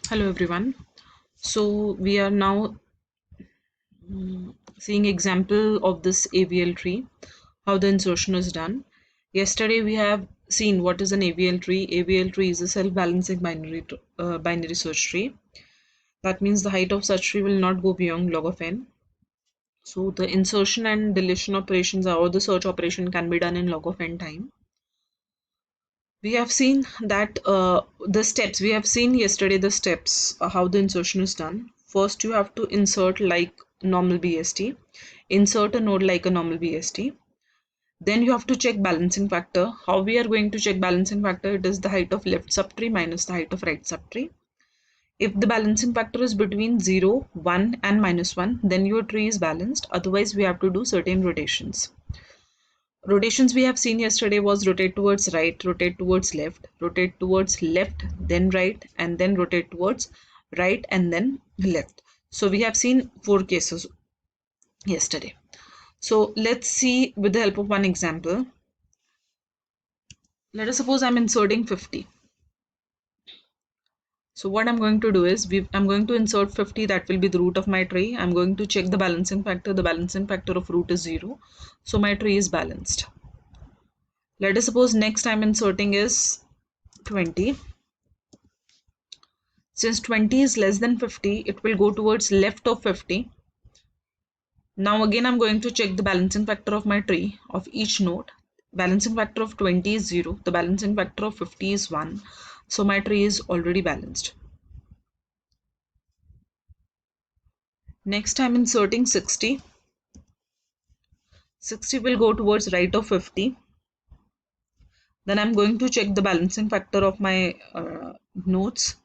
Hello everyone. So we are now seeing example of this AVL tree, how the insertion is done. Yesterday we have seen what is an AVL tree. AVL tree is a self-balancing binary search tree. That means the height of such tree will not go beyond log of n. So the insertion and deletion operations or the search operation can be done in log of n time. We have seen that the steps, we have seen yesterday the steps, how the insertion is done. First, you have to insert like normal BST, insert a node like a normal BST. Then you have to check balancing factor. How we are going to check balancing factor? It is the height of left subtree minus the height of right subtree. If the balancing factor is between 0, 1 and -1, then your tree is balanced. Otherwise, we have to do certain rotations. Rotations we have seen yesterday was rotate towards right, rotate towards left, then right, and then rotate towards right and then left. So we have seen 4 cases yesterday. So let's see with the help of one example. Let us suppose I'm inserting 50. So what I'm going to do is I'm going to insert 50, that will be the root of my tree. I'm going to check the balancing factor. The balancing factor of root is 0. So my tree is balanced. Let us suppose next I'm inserting is 20. Since 20 is less than 50, it will go towards left of 50. Now again I'm going to check the balancing factor of my tree of each node. Balancing factor of 20 is 0. The balancing factor of 50 is 1. So my tree is already balanced. Next I'm inserting 60. 60 will go towards right of 50. Then I'm going to check the balancing factor of my nodes.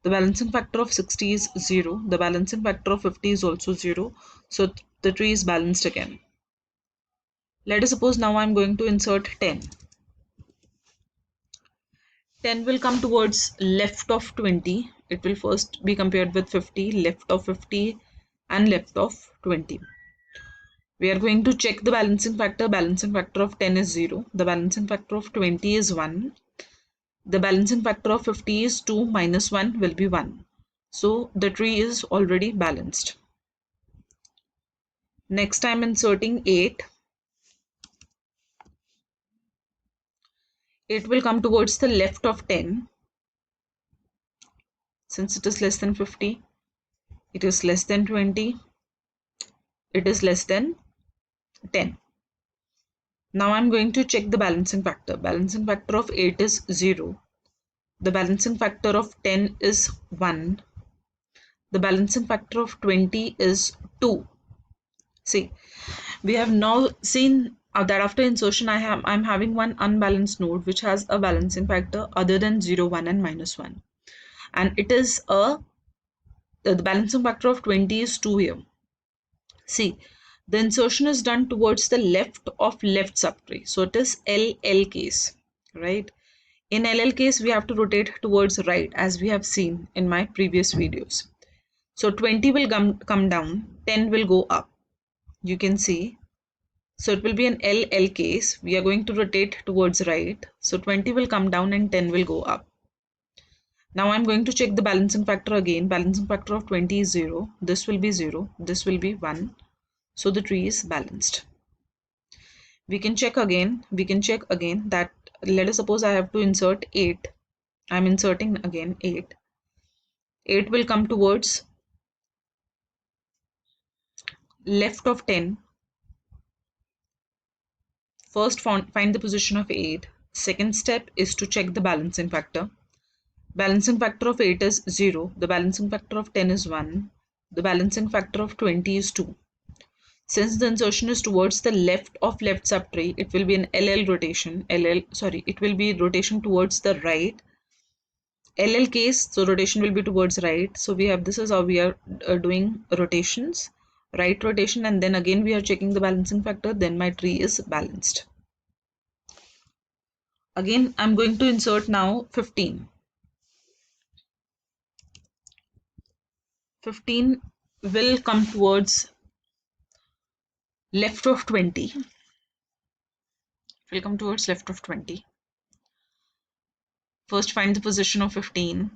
The balancing factor of 60 is 0. The balancing factor of 50 is also 0. So the tree is balanced again. Let us suppose now I'm going to insert 10. 10 will come towards left of 20. It will first be compared with 50, left of 50 and left of 20. We are going to check the balancing factor. Balancing factor of 10 is 0. The balancing factor of 20 is 1. The balancing factor of 50 is 2 minus 1 will be 1. So the tree is already balanced. Next I'm inserting 8. It will come towards the left of 10. Since it is less than 50, it is less than 20, it is less than 10. Now I'm going to check the balancing factor. Balancing factor of 8 is 0. The balancing factor of 10 is 1. The balancing factor of 20 is 2. See, we have now seen that after insertion I'm having one unbalanced node which has a balancing factor other than 0, 1 and -1. And it is the balancing factor of 20 is 2 here. See, the insertion is done towards the left of left subtree. So it is LL case, right? In LL case, we have to rotate towards right as we have seen in my previous videos. So 20 will come down, 10 will go up. You can see. So it will be an LL case. We are going to rotate towards right. So 20 will come down and 10 will go up. Now I'm going to check the balancing factor again. Balancing factor of 20 is 0. This will be 0. This will be 1. So the tree is balanced. We can check again that, let us suppose I have to insert 8. I'm inserting again 8. 8 will come towards left of 10. First find the position of 8. Second step is to check the balancing factor. Balancing factor of 8 is 0. The balancing factor of 10 is 1. The balancing factor of 20 is 2. Since the insertion is towards the left of left subtree, it will be an LL rotation. It will be rotation towards the right. LL case, so rotation will be towards right. So we have, this is how we are doing rotations, right rotation, and then again we are checking the balancing factor, then my tree is balanced. Again, I'm going to insert now 15. 15 will come towards left of 20. Will come towards left of 20. First find the position of 15.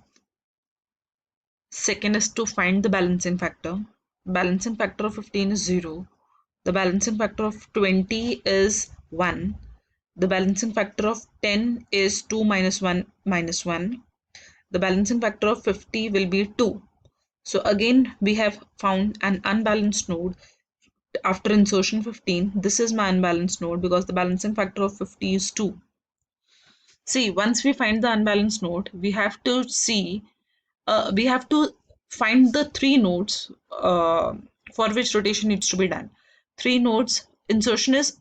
Second is to find the balancing factor. Balancing factor of 15 is 0. The balancing factor of 20 is 1. The balancing factor of 10 is 2 minus 1 minus 1. The balancing factor of 50 will be 2. So again we have found an unbalanced node after insertion 15. This is my unbalanced node because the balancing factor of 50 is 2. See, once we find the unbalanced node, we have to find the three nodes for which rotation needs to be done. Three nodes, insertion is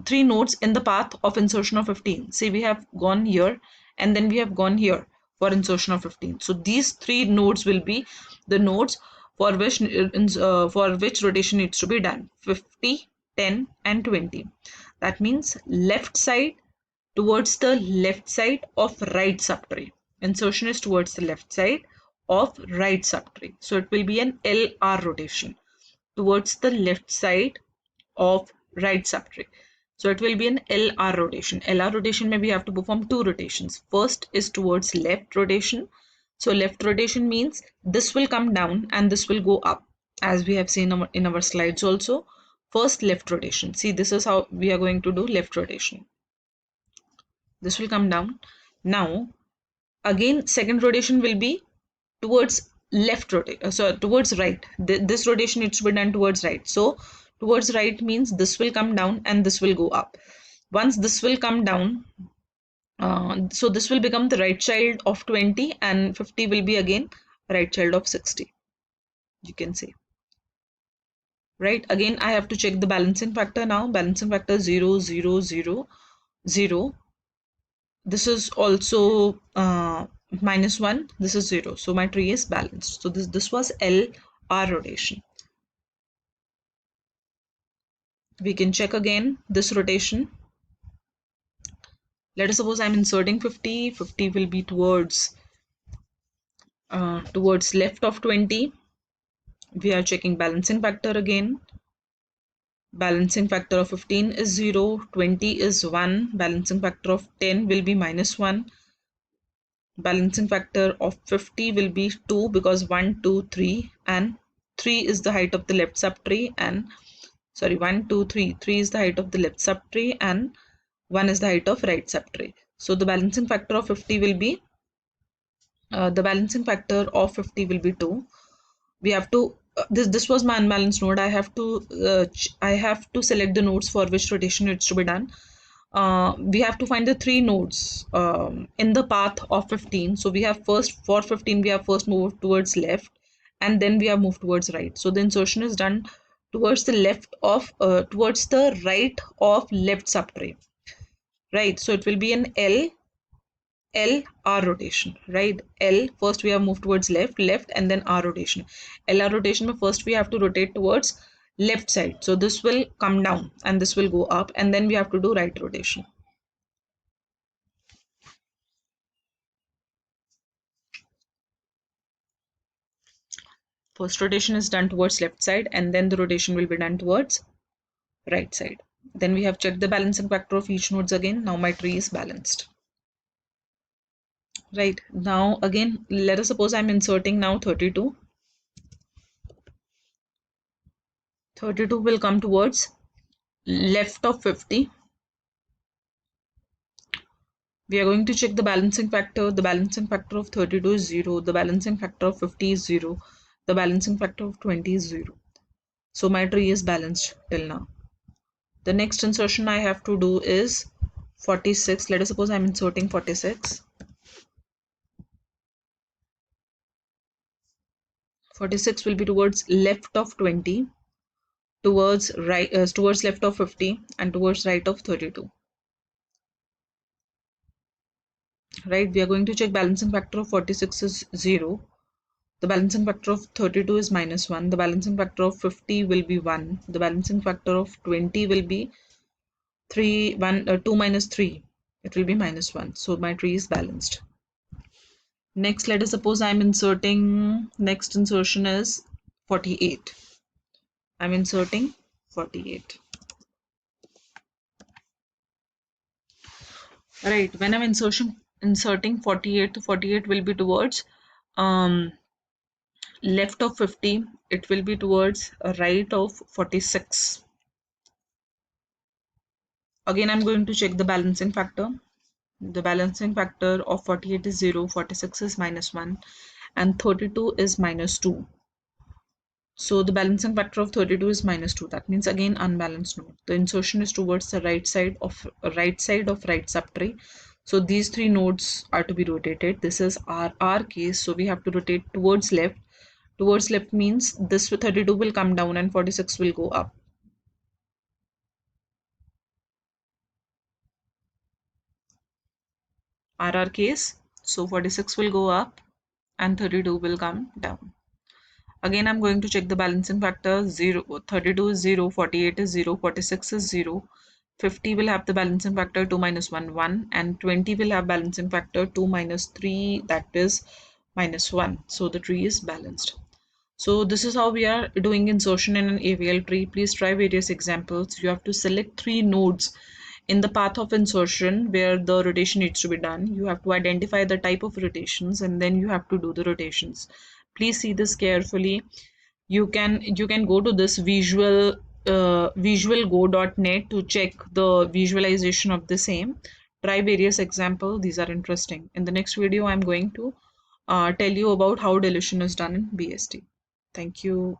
3 nodes in the path of insertion of 15. See, we have gone here and then we have gone here for insertion of 15. So these 3 nodes will be the nodes for which rotation needs to be done: 50, 10 and 20. That means left side towards the left side of right subtree. Insertion is towards the left side of right subtree. So it will be an LR rotation towards the left side of right subtree. So it will be an LR rotation. LR rotation, maybe we have to perform 2 rotations. First is towards left rotation. So left rotation means this will come down and this will go up, as we have seen in our slides also. First left rotation. See, this is how we are going to do left rotation. This will come down. Now again second rotation will be towards left rotation, so towards right. This rotation needs to be done towards right. So towards right means this will come down and this will go up. Once this will come down, so this will become the right child of 20 and 50 will be again right child of 60. You can see, right? Again I have to check the balancing factor now. Balancing factor 0 0 0 0. This is also -1. This is 0. So my tree is balanced. So this was LR rotation. We can check again this rotation. Let us suppose I'm inserting 50. 50 will be towards left of 20. We are checking balancing factor again. Balancing factor of 15 is 0. 20 is 1. Balancing factor of 10 will be -1. Balancing factor of 50 will be 2 because 1, 2, 3 and 3 is the height of the left subtree, and 1, 2, 3. 3 is the height of the left subtree and 1 is the height of right subtree. So the balancing factor of 50 will be 2. We have to this was my unbalanced node. I have to select the nodes for which rotation needs to be done. We have to find the 3 nodes in the path of 15. So we have for 15 we have first moved towards left and then we have moved towards right. So the insertion is done towards the towards the right of left subtree, right? So it will be an LR rotation, right? L, first we have moved towards left and then R rotation. LR rotation, first we have to rotate towards left side. So this will come down and this will go up, and then we have to do right rotation. First rotation is done towards left side and then the rotation will be done towards right side. Then we have checked the balancing factor of each nodes again. Now my tree is balanced. Right, now again let us suppose I'm inserting now 32. 32 will come towards left of 50. We are going to check the balancing factor. The balancing factor of 32 is 0. The balancing factor of 50 is 0. The balancing factor of 20 is 0. So my tree is balanced till now. The next insertion I have to do is 46. Let us suppose I'm inserting 46. 46 will be towards left of 20, towards right, towards left of 50, and towards right of 32. Right, we are going to check balancing factor of 46 is 0. The balancing factor of 32 is -1. The balancing factor of 50 will be 1. The balancing factor of 20 will be 2 minus 3. It will be -1. So my tree is balanced. Next, let us suppose I'm inserting, next insertion is 48. I'm inserting 48. Right, when I'm inserting 48, 48 will be towards left of 50, it will be towards right of 46. Again, I'm going to check the balancing factor. The balancing factor of 48 is 0, 46 is -1, and 32 is -2. So the balancing factor of 32 is -2. That means again unbalanced node. The insertion is towards the right side of right subtree. So these three nodes are to be rotated. This is our case. So we have to rotate towards left. Towards left means this 32 will come down and 46 will go up. RR case. So 46 will go up and 32 will come down. Again, I'm going to check the balancing factor. 32 is 0, 48 is 0, 46 is 0. 50 will have the balancing factor 2 minus 1, 1, and 20 will have balancing factor 2 minus 3, that is -1. So the tree is balanced. So this is how we are doing insertion in an AVL tree. Please try various examples. You have to select 3 nodes in the path of insertion where the rotation needs to be done. You have to identify the type of rotations and then you have to do the rotations. Please see this carefully. You can go to this visualgo.net to check the visualization of the same. Try various examples. These are interesting. In the next video, I'm going to tell you about how dilution is done in BST. Thank you.